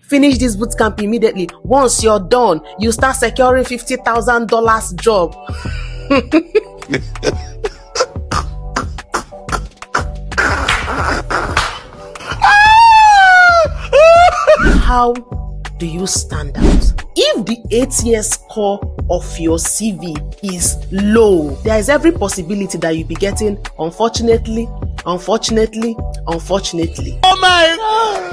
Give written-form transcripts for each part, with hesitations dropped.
finish this boot camp immediately. Once you're done, you start securing $50,000 job. How do you stand out? If the 8-year score of your CV is low, there is every possibility that you'll be getting unfortunately. Oh my God!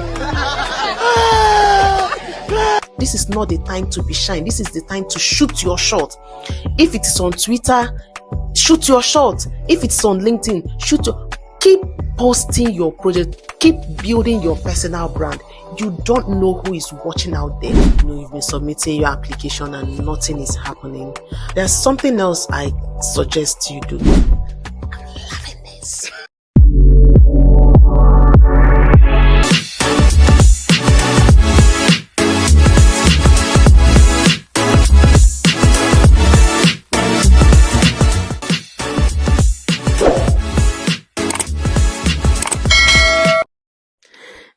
This is not the time to be shy. This is the time to shoot your shot. If it is on Twitter, shoot your shot. If it's on LinkedIn, keep posting your project. Keep building your personal brand. You don't know who is watching out there. You've been submitting your application and nothing is happening. There's something else I suggest you do. I'm loving this.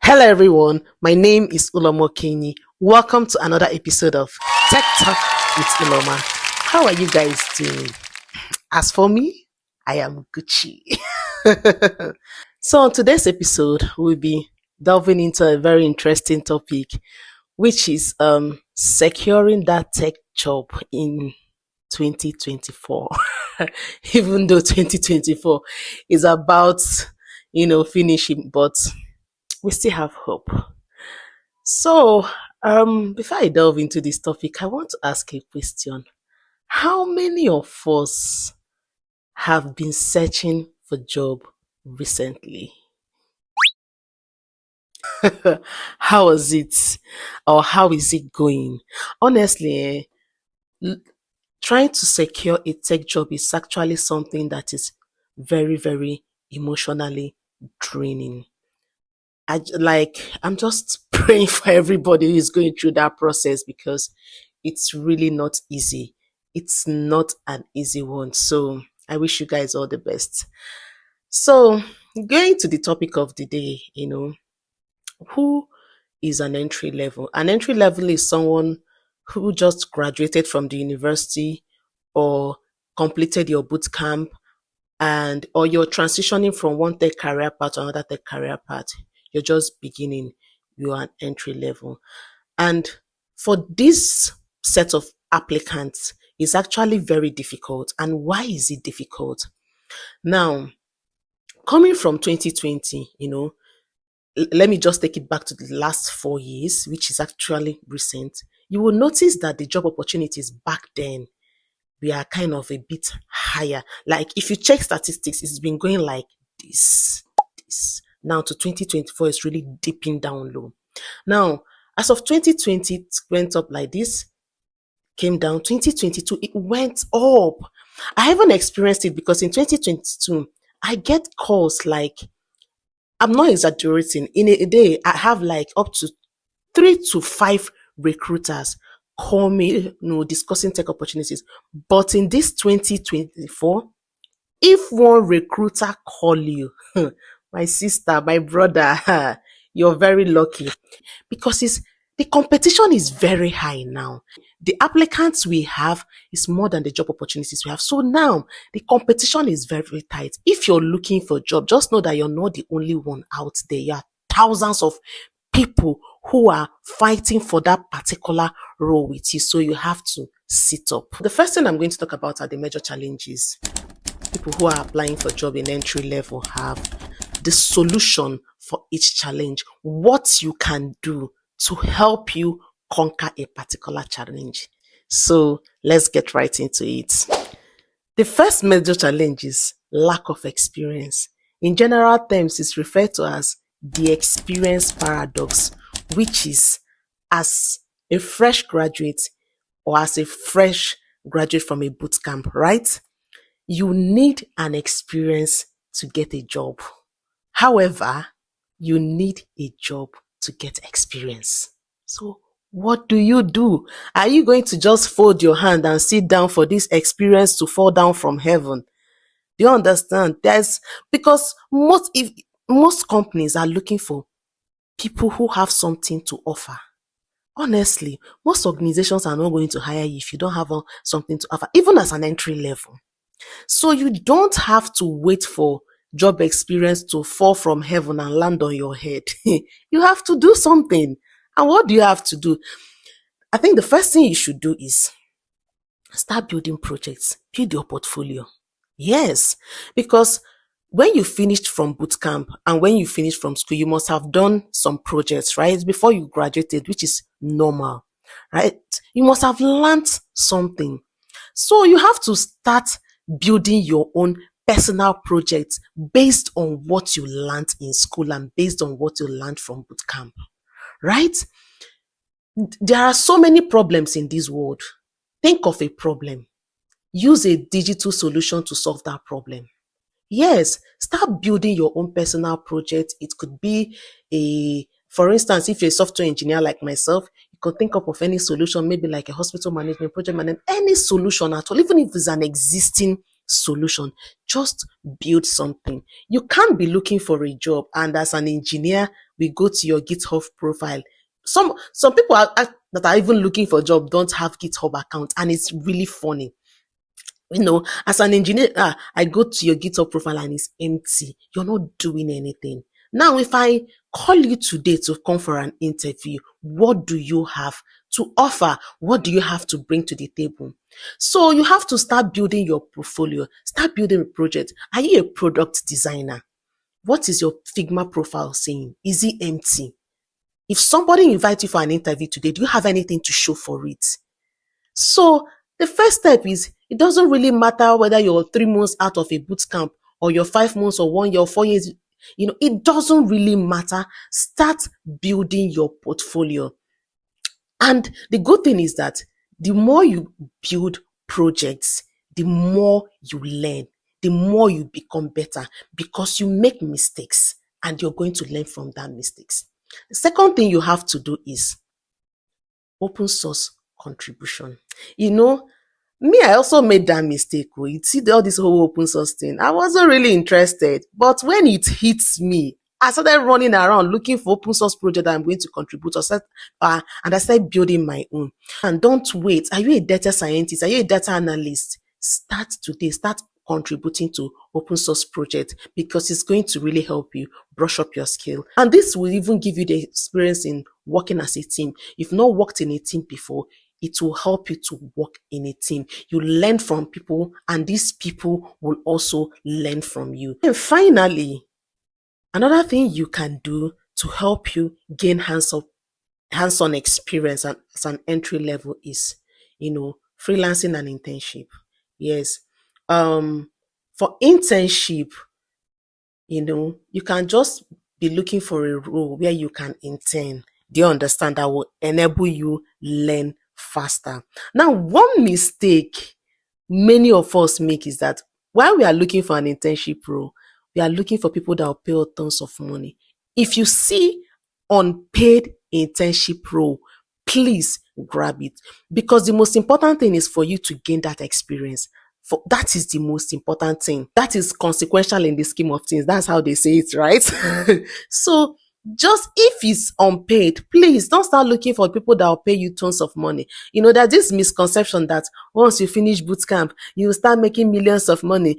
Hello everyone, my name is Uloma. Welcome to another episode of Tech Talk with Uloma. How are you guys doing? As for me, I am Gucci. So on today's episode, we'll be delving into a very interesting topic, which is securing that tech job in 2024. Even though 2024 is about, finishing, but we still have hope. So, before I delve into this topic, I want to ask a question. How many of us have been searching for job recently? How was it? Or how is it going? Honestly, trying to secure a tech job is actually something that is very, very emotionally draining. I'm just praying for everybody who is going through that process because it's really not easy. It's not an easy one. So I wish you guys all the best. So going to the topic of the day, who is an entry level? An entry level is someone who just graduated from the university or completed your boot camp or you're transitioning from one tech career path to another tech career path. You're just beginning. You are an entry level. And for this set of applicants, it's actually very difficult. And why is it difficult? Now, coming from 2020, let me just take it back to the last 4 years, which is actually recent. You will notice that the job opportunities back then, we are kind of a bit higher. Like if you check statistics, it's been going like this. Now to 2024, it's really dipping down low. Now, as of 2020, it went up like this, came down. 2022, it went up. I haven't experienced it because in 2022, I get calls like, I'm not exaggerating. In a day, I have like up to 3 to 5 recruiters call me, discussing tech opportunities. But in this 2024, if one recruiter call you, my sister, my brother, you're very lucky because the competition is very high now. The applicants we have is more than the job opportunities we have. So now the competition is very, very tight. If you're looking for a job, just know that you're not the only one out there. There are thousands of people who are fighting for that particular role with you. So you have to sit up. The first thing I'm going to talk about are the major challenges people who are applying for job in entry level have. The solution for each challenge, what you can do to help you conquer a particular challenge. So let's get right into it. The first major challenge is lack of experience. In general terms, it's referred to as the experience paradox, which is as a fresh graduate or as a fresh graduate from a boot camp, right? You need an experience to get a job. However, you need a job to get experience. So what do you do? Are you going to just fold your hand and sit down for this experience to fall down from heaven? Do you understand? Because most companies are looking for people who have something to offer. Honestly, most organizations are not going to hire you if you don't have something to offer, even as an entry level. So you don't have to wait for job experience to fall from heaven and land on your head. You have to do something. And what do you have to do? I think the first thing you should do is start building projects, build your portfolio. Yes, because when you finished from boot camp and when you finished from school, you must have done some projects, right? Before you graduated, which is normal, right? You must have learned something. So you have to start building your own personal projects based on what you learned in school and based on what you learned from boot camp, right? There are so many problems in this world. Think of a problem. Use a digital solution to solve that problem. Yes, start building your own personal project. It could be for instance, if you're a software engineer like myself, you could think up of any solution, maybe like a hospital management, project management, any solution at all, even if it's an existing solution, just build something. You can't be looking for a job and as an engineer, we go to your GitHub profile. Some people that are even looking for a job don't have GitHub account, and it's really funny. As an engineer, I go to your GitHub profile and it's empty. You're not doing anything. Now, if I call you today to come for an interview, what do you have to offer? What do you have to bring to the table? So you have to start building your portfolio, start building a project. Are you a product designer? What is your Figma profile saying? Is it empty? If somebody invites you for an interview today, do you have anything to show for it? So the first step is, it doesn't really matter whether you're 3 months out of a boot camp or you're 5 months or 1 year or 4 years, it doesn't really matter. Start building your portfolio. And the good thing is that the more you build projects, the more you learn, the more you become better because you make mistakes and you're going to learn from that mistakes. The second thing you have to do is open source contribution. Me, I also made that mistake. You see all this whole open source thing. I wasn't really interested. But when it hits me, I started running around looking for open source project that I'm going to contribute and I started building my own. And don't wait. Are you a data scientist? Are you a data analyst? Start today. Start contributing to open source project because it's going to really help you brush up your skill. And this will even give you the experience in working as a team. If not worked in a team before, it will help you to work in a team. You learn from people and these people will also learn from you. And finally, another thing you can do to help you gain hands-on experience as an entry level is, freelancing and internship. Yes. For internship, you can just be looking for a role where you can intern. Do you understand? That will enable you learn faster. Now, one mistake many of us make is that while we are looking for an internship role, we are looking for people that will pay us tons of money. If you see unpaid internship role, please grab it because the most important thing is for you to gain that experience. That is the most important thing. That is consequential in the scheme of things. That's how they say it, right? So just if it's unpaid, please don't start looking for people that will pay you tons of money. There's this misconception that once you finish boot camp, you start making millions of money.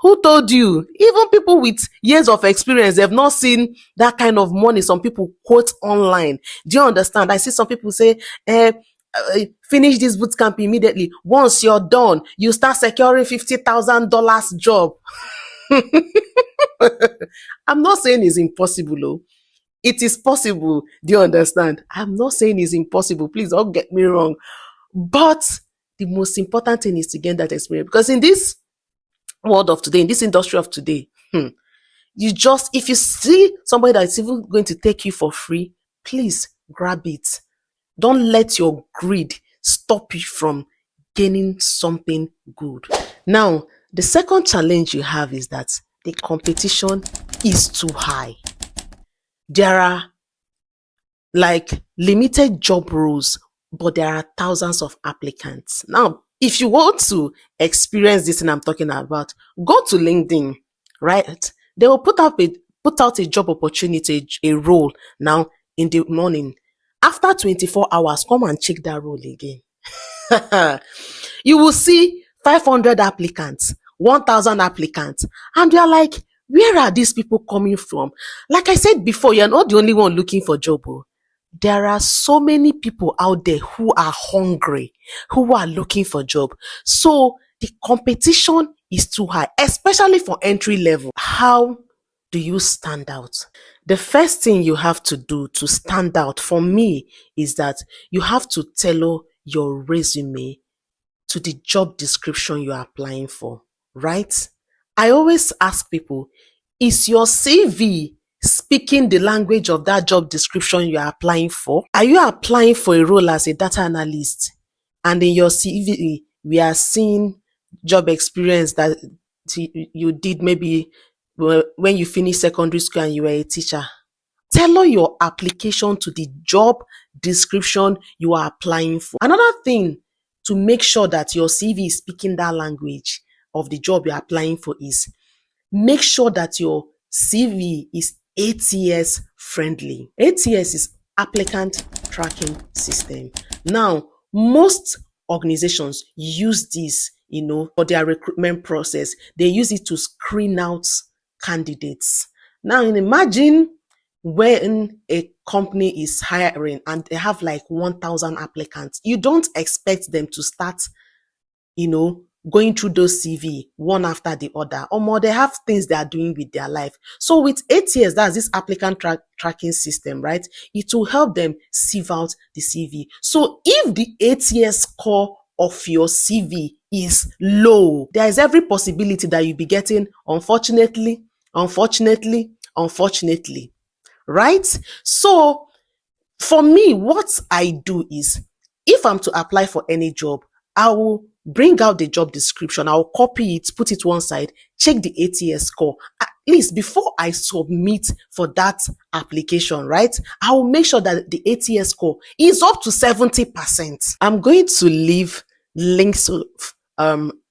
Who told you? Even people with years of experience, they've not seen that kind of money some people quote online. Do you understand? I see some people say, finish this boot camp immediately. Once you're done, you start securing $50,000 job. I'm not saying it's impossible, though. It is possible. Do you understand? I'm not saying it's impossible. Please don't get me wrong. But the most important thing is to gain that experience. Because in this world of today, in this industry of today, if you see somebody that's even going to take you for free, please grab it. Don't let your greed stop you from gaining something good. Now, the second challenge you have is that the competition is too high. There are limited job roles, but there are thousands of applicants. Now, if you want to experience this thing I'm talking about, go to LinkedIn, right? They will put up a put out a job opportunity, a role now in the morning. After 24 hours, come and check that role again. You will see 500 applicants, 1,000 applicants, and you're like, where are these people coming from? Like I said before, you're not the only one looking for job. Oh. There are so many people out there who are hungry, who are looking for job. So the competition is too high, especially for entry level. How do you stand out? The first thing you have to do to stand out for me is that you have to tailor your resume to the job description you are applying for, right? I always ask people, is your CV speaking the language of that job description you are applying for? Are you applying for a role as a data analyst? And in your CV, we are seeing job experience that you did maybe when you finished secondary school and you were a teacher. Tailor your application to the job description you are applying for. Another thing to make sure that your CV is speaking that language of the job you're applying for is make sure that your CV is ATS friendly. ATS is applicant tracking system. Now, most organizations use this, for their recruitment process. They use it to screen out candidates. Now, imagine when a company is hiring and they have like 1,000 applicants, you don't expect them to start, going through those CV one after the other. Or more, they have things they are doing with their life. So with ATS, that's this applicant tracking system, right? It will help them sieve out the CV. So if the ATS score of your CV is low, there is every possibility that you'll be getting unfortunately, right? So for me, what I do is if I'm to apply for any job, I will bring out the job description, I'll copy it, put it one side, check the ATS score. At least before I submit for that application, right? I will make sure that the ATS score is up to 70%. I'm going to leave links of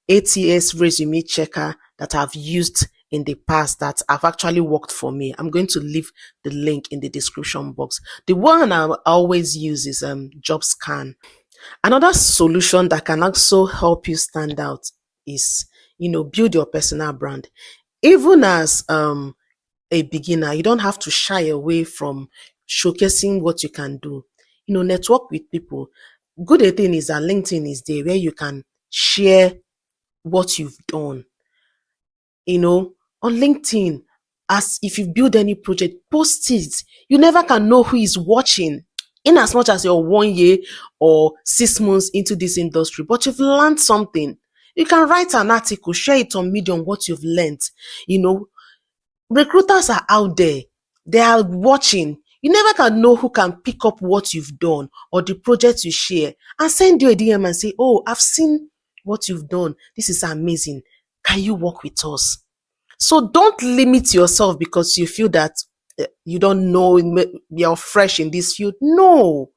ATS resume checker that I've used in the past that have actually worked for me. I'm going to leave the link in the description box. The one I always use is Job Scan. Another solution that can also help you stand out is, build your personal brand. Even as a beginner, you don't have to shy away from showcasing what you can do. Network with people. Good thing is that LinkedIn is there where you can share what you've done. On LinkedIn, as if you build any project, post it. You never can know who is watching. In as much as you're 1 year or 6 months into this industry, but you've learned something. You can write an article, share it on Medium, what you've learned. Recruiters are out there. They are watching. You never can know who can pick up what you've done or the project you share and send you a DM and say, oh, I've seen what you've done. This is amazing. Can you work with us? So don't limit yourself because you feel that you don't know, you're fresh in this field. No,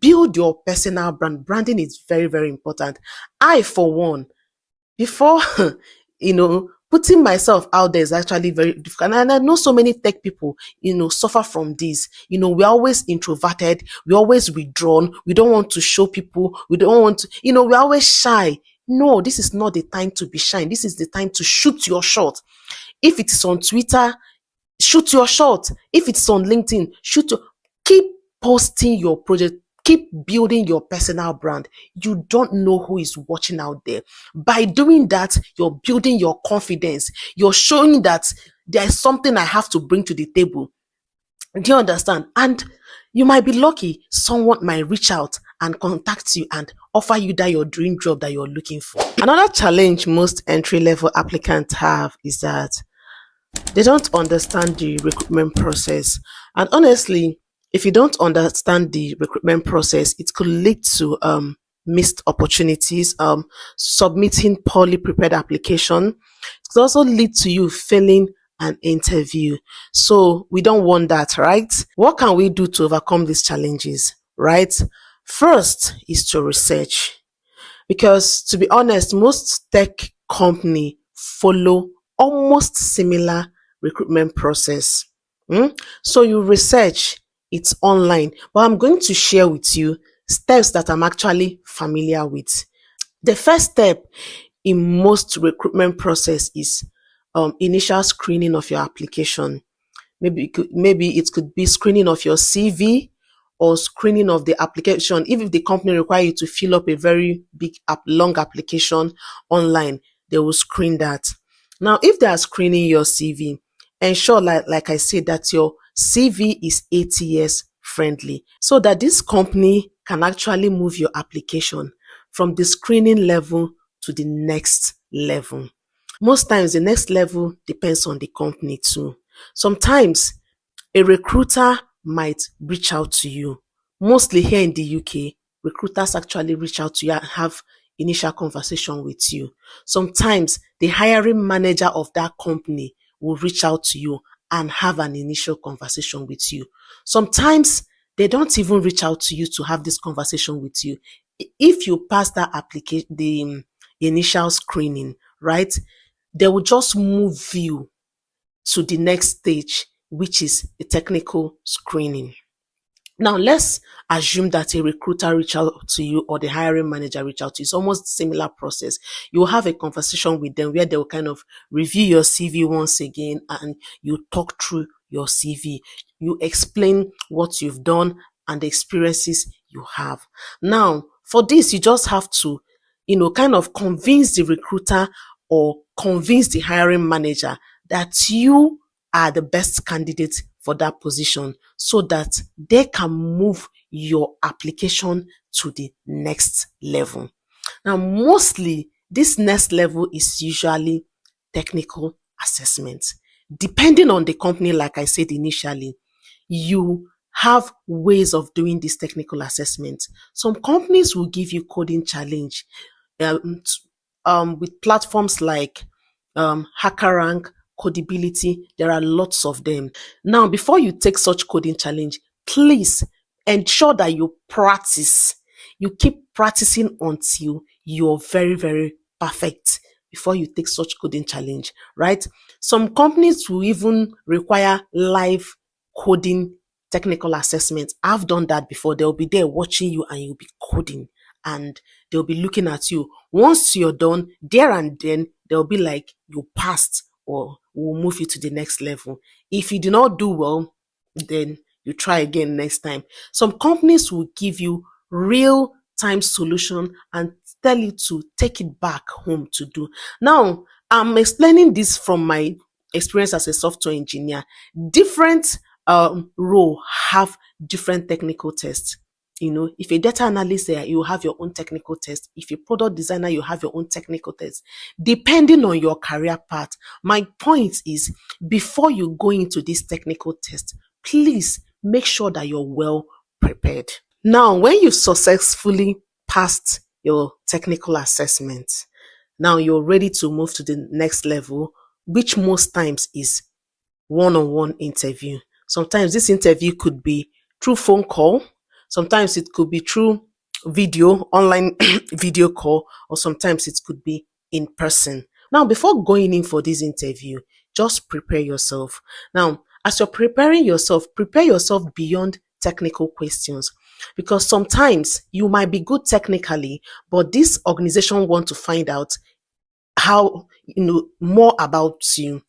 build your personal brand. Branding is very, very important. I, for one, before, putting myself out there is actually very difficult. And I know so many tech people, suffer from this. We're always introverted. We're always withdrawn. We don't want to show people. We don't want to, we're always shy. No, this is not the time to be shy. This is the time to shoot your shot. If it is on Twitter, shoot your shot. If it's on LinkedIn, keep posting your project. Keep building your personal brand. You don't know who is watching out there. By doing that, you're building your confidence. You're showing that there is something I have to bring to the table. Do you understand? And you might be lucky, someone might reach out and contact you and offer you that your dream job that you're looking for. Another challenge most entry-level applicants have is that they don't understand the recruitment process. And honestly, if you don't understand the recruitment process, it could lead to missed opportunities, submitting poorly prepared application. It could also lead to you failing an interview. So we don't want that, right? What can we do to overcome these challenges, right? First is to research. Because to be honest, most tech company follow almost similar recruitment process. So you research, it's online, but I'm going to share with you steps that I'm actually familiar with. The first step in most recruitment process is initial screening of your application. Maybe it could be screening of your CV or screening of the application. If the company require you to fill up a very big long application online, they will screen that. Now, if they are screening your CV, ensure like I said that your CV is 8 years friendly so that this company can actually move your application from the screening level to the next level. Most times the next level depends on the company too. Sometimes a recruiter might reach out to you. Mostly here in the UK, recruiters actually reach out to you and have initial conversation with you. Sometimes the hiring manager of that company will reach out to you and have an initial conversation with you. Sometimes they don't even reach out to you to have this conversation with you. If you pass that application, the initial screening, right, they will just move you to the next stage, which is a technical screening. Now, let's assume that a recruiter reach out to you or the hiring manager reach out to you. It's almost similar process. You will have a conversation with them where they will kind of review your CV once again and you talk through your CV. You explain what you've done and the experiences you have. Now, for this, you just have to, kind of convince the recruiter or convince the hiring manager that you are the best candidate for that position so that they can move your application to the next level. Now, mostly this next level is usually technical assessment. Depending on the company, like I said initially, you have ways of doing this technical assessment. Some companies will give you coding challenge with platforms like HackerRank, Codability. There are lots of them. Now, before you take such coding challenge, please ensure that you practice. You keep practicing until you're very, very perfect before you take such coding challenge, right? Some companies will even require live coding technical assessments. I've done that before. They'll be there watching you and you'll be coding and they'll be looking at you. Once you're done, there and then they'll be like, you passed or we'll move you to the next level. If you do not do well, then you try again next time. Some companies will give you real time solution and tell you to take it back home to do. Now, I'm explaining this from my experience as a software engineer. Different role have different technical tests. If a data analyst there, you have your own technical test. If a product designer, you have your own technical test. Depending on your career path, my point is before you go into this technical test, please make sure that you're well prepared. Now, when you successfully passed your technical assessment, now you're ready to move to the next level, which most times is one-on-one interview. Sometimes this interview could be through phone call, sometimes it could be through online video call, or sometimes it could be in person. Now, before going in for this interview, just prepare yourself. Now, as you're preparing yourself, prepare yourself beyond technical questions because sometimes you might be good technically, but this organization want to find out how more about you.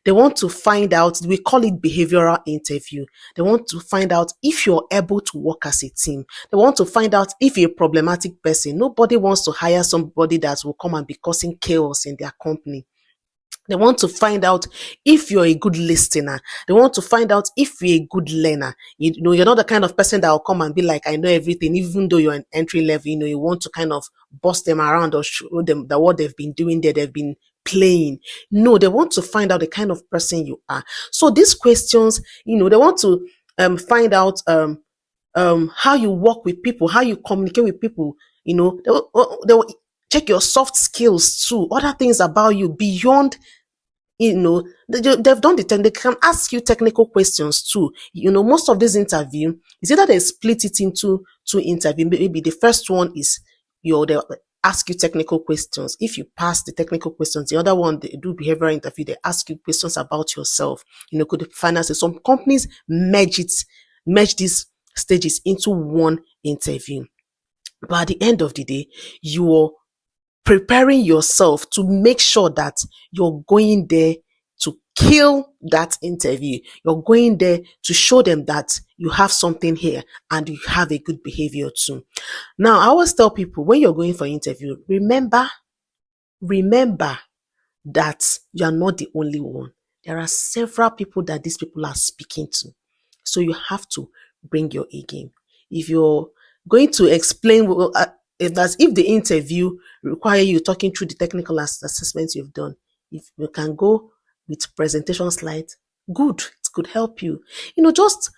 They want to find out, we call it behavioral interview. They want to find out if you're able to work as a team. They want to find out if you're a problematic person. Nobody wants to hire somebody that will come and be causing chaos in their company. They want to find out if you're a good listener. They want to find out if you're a good learner. You're not the kind of person that will come and be like, I know everything, even though you're an entry level, you want to kind of boss them around or show them that what they've been doing there, they've been playing. No, they want to find out the kind of person you are. So these questions, they want to find out how you work with people, how you communicate with people. They will check your soft skills too, other things about you beyond they've done they can ask you technical questions too. Most of this interview is either they split it into two interview. Maybe the first one is they ask you technical questions. If you pass the technical questions, the other one, they do behavioral interview, they ask you questions about yourself. Could the finance, some companies merge these stages into one interview. But at the end of the day, you're preparing yourself to make sure that you're going there to kill that interview. You're going there to show them that you have something here and you have a good behavior too. Now, I always tell people, when you're going for interview, remember that you are not the only one. There are several people that these people are speaking to. So you have to bring your A game. If you're going to explain, if the interview require you talking through the technical assessments you've done, if you can go with presentation slides, good, it could help you. Just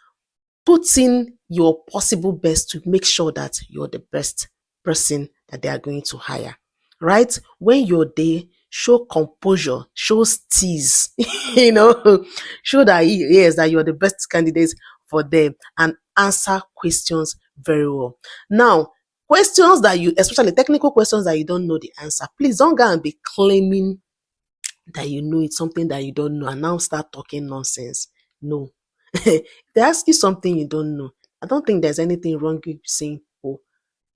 put in your possible best to make sure that you're the best person that they are going to hire. Right? When you're there, show composure, show steeze, show that yes, that you're the best candidate for them, and answer questions very well. Now, questions that especially technical questions that you don't know the answer, please don't go and be claiming that you know it's something that you don't know and now start talking nonsense. No. If they ask you something you don't know, I don't think there's anything wrong with saying, oh,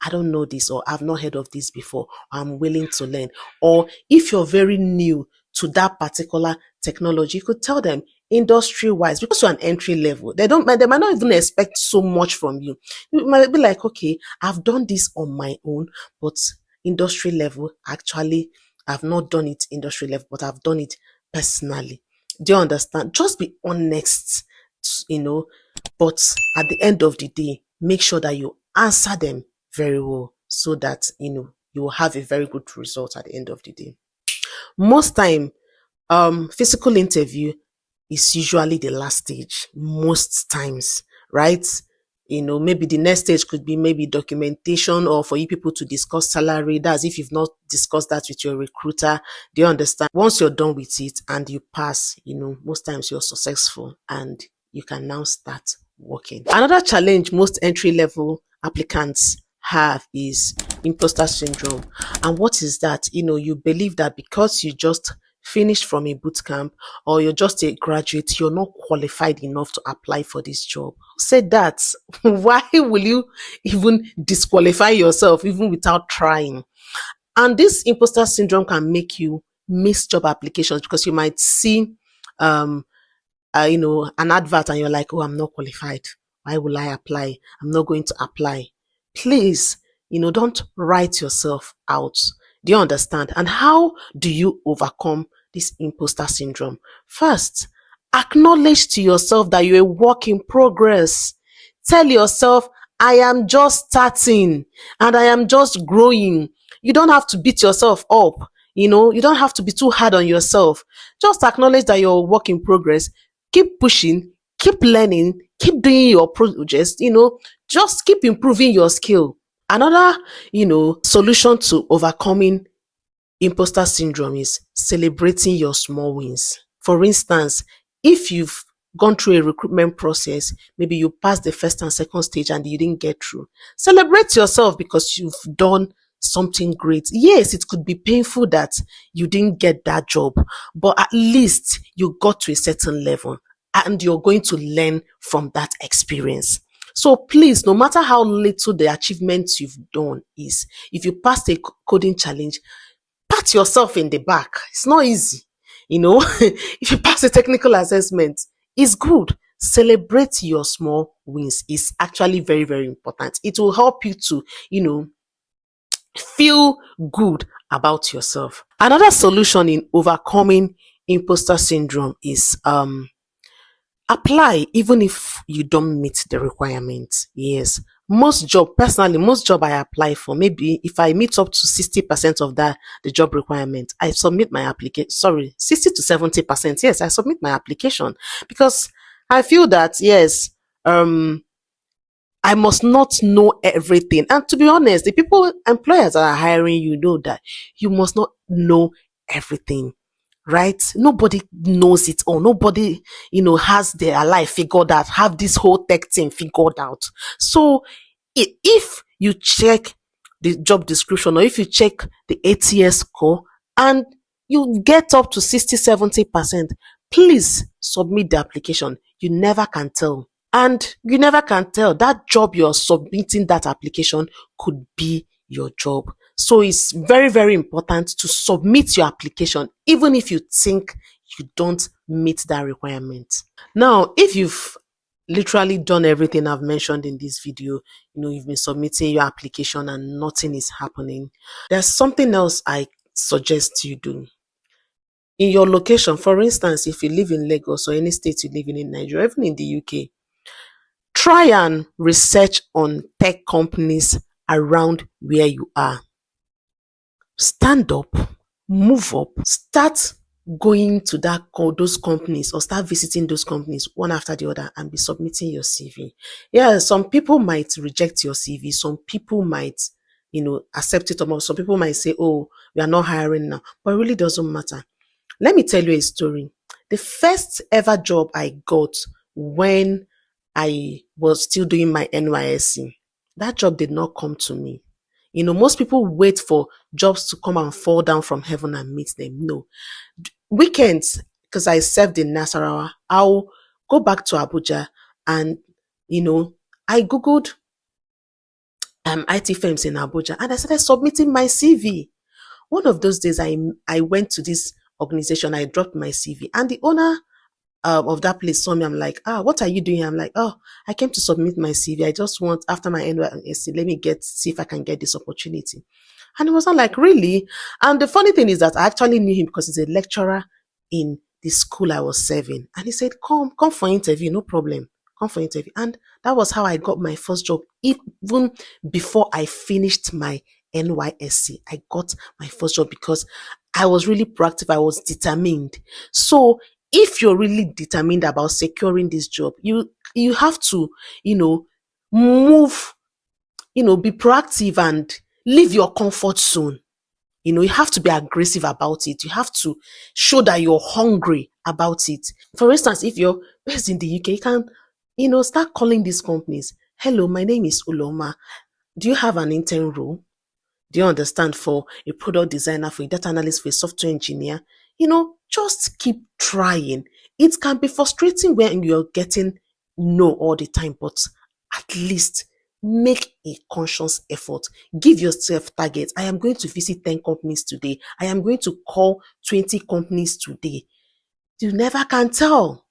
I don't know this, or I've not heard of this before, or I'm willing to learn. Or if you're very new to that particular technology, you could tell them industry wise, because you're an entry level, they might not even expect so much from you. You might be like, okay, I've done this on my own, but industry level, actually, I've not done it industry level, but I've done it personally. Do you understand? Just be honest, but at the end of the day, make sure that you answer them very well so that you will have a very good result at the end of the day. Most time, physical interview is usually the last stage, most times, right? Maybe the next stage could be maybe documentation, or for you people to discuss salary. That's if you've not discussed that with your recruiter. Do you understand? Once you're done with it and you pass, most times you're successful and you can now start working. Another challenge most entry level applicants have is imposter syndrome. And what is that? You believe that because you just finished from a boot camp, or you're just a graduate, you're not qualified enough to apply for this job. Say that. Why will you even disqualify yourself even without trying? And this imposter syndrome can make you miss job applications, because you might see an advert and you're like, oh, I'm not qualified. Why will I apply? I'm not going to apply. Please, don't write yourself out. Do you understand? And how do you overcome this imposter syndrome? First, acknowledge to yourself that you're a work in progress. Tell yourself, I am just starting and I am just growing. You don't have to beat yourself up. You don't have to be too hard on yourself. Just acknowledge that you're a work in progress. Keep pushing, keep learning, keep doing your projects, just keep improving your skill. Another, solution to overcoming imposter syndrome is celebrating your small wins. For instance, if you've gone through a recruitment process, maybe you passed the first and second stage and you didn't get through, celebrate yourself because you've done something great. Yes, it could be painful that you didn't get that job, but at least you got to a certain level and you're going to learn from that experience. So please, no matter how little the achievements you've done is, if you passed a coding challenge, pat yourself in the back. It's not easy. If you pass a technical assessment, it's good. Celebrate your small wins. It's actually very, very important. It will help you to, feel good about yourself. Another solution in overcoming imposter syndrome is apply even if you don't meet the requirements. Yes. Most job I apply for, maybe if I meet up to 60% of the job requirement, I submit my application. Sorry, 60 to 70%. Yes, I submit my application because I feel that yes, I must not know everything. And to be honest, the employers that are hiring you know that you must not know everything, right? Nobody knows it all. Nobody, has their life figured out, have this whole tech thing figured out. So if you check the job description, or if you check the ATS score and you get up to 60, 70%, please submit the application. You never can tell. And you never can tell, that job you're submitting that application could be your job. So it's very, very important to submit your application, even if you think you don't meet that requirement. Now, if you've literally done everything I've mentioned in this video, you've been submitting your application and nothing is happening, there's something else I suggest you do. In your location, for instance, if you live in Lagos or any state you live in Nigeria, even in the UK, try and research on tech companies around where you are. Stand up, move up, start going to those companies, or start visiting those companies one after the other and be submitting your CV. Yeah, some people might reject your CV, some people might accept it, or some people might say, oh, we are not hiring now, but it really doesn't matter. Let me tell you a story. The first ever job I got when I was still doing my NYSC, that job did not come to me. Most people wait for jobs to come and fall down from heaven and meet them. No. Weekends, because I served in Nasarawa, I'll go back to Abuja and, I Googled IT firms in Abuja and I started submitting my CV. One of those days, I went to this organization, I dropped my CV, and the owner of that place saw me. I'm like, what are you doing here? I'm like, oh, I came to submit my CV. I just want, after my NYSC, let me see if I can get this opportunity. And he was not like, really? And the funny thing is that I actually knew him because he's a lecturer in the school I was serving. And he said, come for interview, no problem. Come for interview. And that was how I got my first job. Even before I finished my NYSC, I got my first job because I was really proactive. I was determined. So if you're really determined about securing this job, you have to, move, be proactive and leave your comfort zone. You have to be aggressive about it. You have to show that you're hungry about it. For instance, if you're based in the UK, you can, start calling these companies. Hello, my name is Uloma. Do you have an intern role? Do you understand, for a product designer, for a data analyst, for a software engineer? Just keep trying. It can be frustrating when you're getting no all the time, but at least make a conscious effort. Give yourself targets. I am going to visit 10 companies today. I am going to call 20 companies today. You never can tell.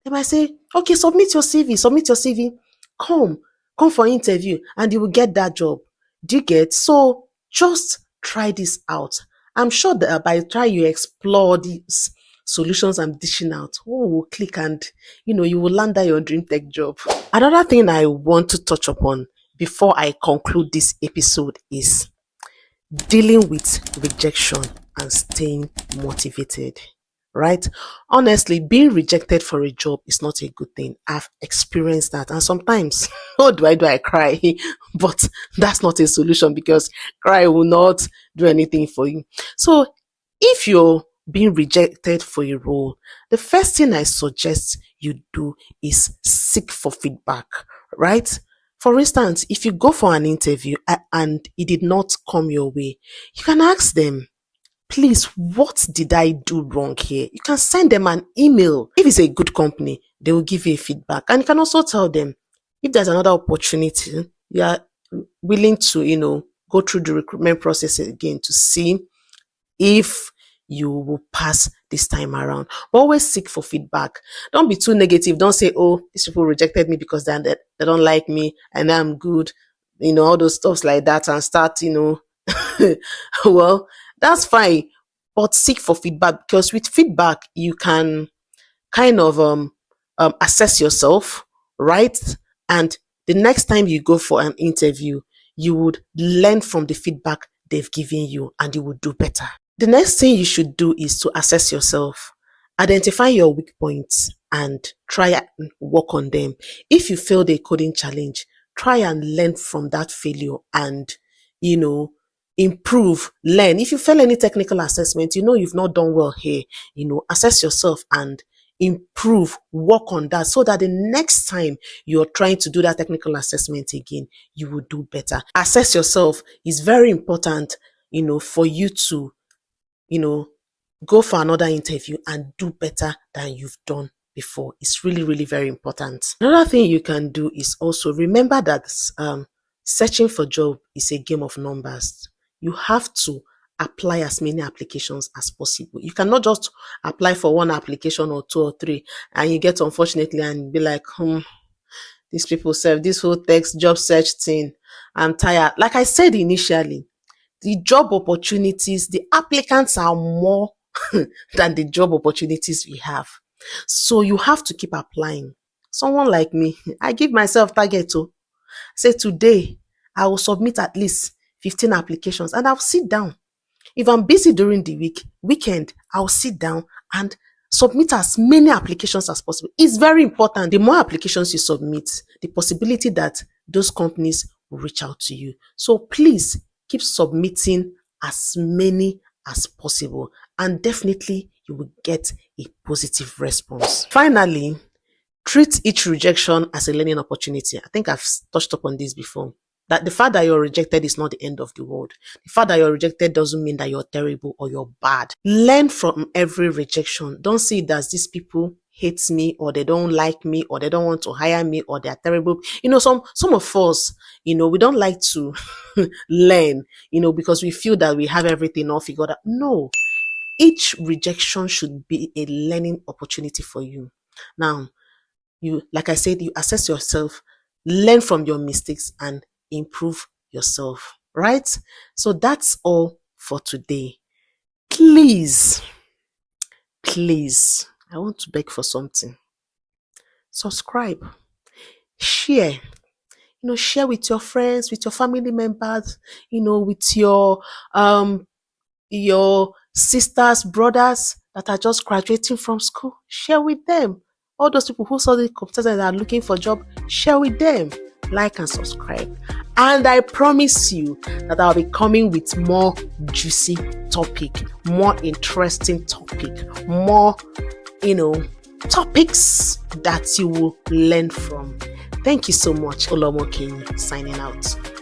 They might say, okay, submit your CV. Come for interview and you will get that job. Do you get? So just try this out. I'm sure that by the time you explore these solutions I'm dishing out, will click and you will land at your dream tech job. Another thing I want to touch upon before I conclude this episode is dealing with rejection and staying motivated. Right? Honestly, being rejected for a job is not a good thing. I've experienced that. And sometimes, what do? I cry. But that's not a solution, because cry will not do anything for you. So if you're being rejected for a role, the first thing I suggest you do is seek for feedback, right? For instance, if you go for an interview and it did not come your way, you can ask them, please, what did I do wrong here? You can send them an email. If it's a good company, they will give you a feedback. And you can also tell them, if there's another opportunity, you are willing to, go through the recruitment process again to see if you will pass this time around. But always seek for feedback. Don't be too negative. Don't say, oh, these people rejected me because they don't like me and I'm good. All those stuffs like that, and start, well, that's fine. But seek for feedback, because with feedback, you can kind of assess yourself, right? And the next time you go for an interview, you would learn from the feedback they've given you and you would do better. The next thing you should do is to assess yourself. Identify your weak points and try and work on them. If you failed a coding challenge, try and learn from that failure and, improve, learn. If you fail any technical assessment, you've not done well here, assess yourself and improve, work on that so that the next time you're trying to do that technical assessment again, you will do better. Assess yourself is very important, for you to, go for another interview and do better than you've done before. It's really, really very important. Another thing you can do is also remember that searching for job is a game of numbers. You have to apply as many applications as possible. You cannot just apply for one application or two or three and you get unfortunately and be like, these people serve this whole text job search thing. I'm tired. Like I said initially, the job opportunities, the applicants are more than the job opportunities we have. So you have to keep applying. Someone like me, I give myself target to say today I will submit at least 15 applications and I'll sit down. If I'm busy during the weekend, I'll sit down and submit as many applications as possible. It's very important. The more applications you submit, the possibility that those companies will reach out to you. So please keep submitting as many as possible and definitely you will get a positive response. Finally, treat each rejection as a learning opportunity. I think I've touched upon this before. That the fact that you're rejected is not the end of the world. The fact that you're rejected doesn't mean that you're terrible or you're bad. Learn from every rejection. Don't see it as these people hate me or they don't like me or they don't want to hire me or they're terrible. Some of us, we don't like to learn, because we feel that we have everything all figured out. No, each rejection should be a learning opportunity for you. Now, like I said, you assess yourself, learn from your mistakes and improve yourself, right? So that's all for today. Please, I want to beg for something. Subscribe, share, share with your friends, with your family members, with your sisters, brothers that are just graduating from school. Share with them. All those people who saw the computers and are looking for a job, share with them. Like and subscribe. And I promise you that I'll be coming with more juicy topic, more interesting topic, more, topics that you will learn from. Thank you so much. Uloma signing out.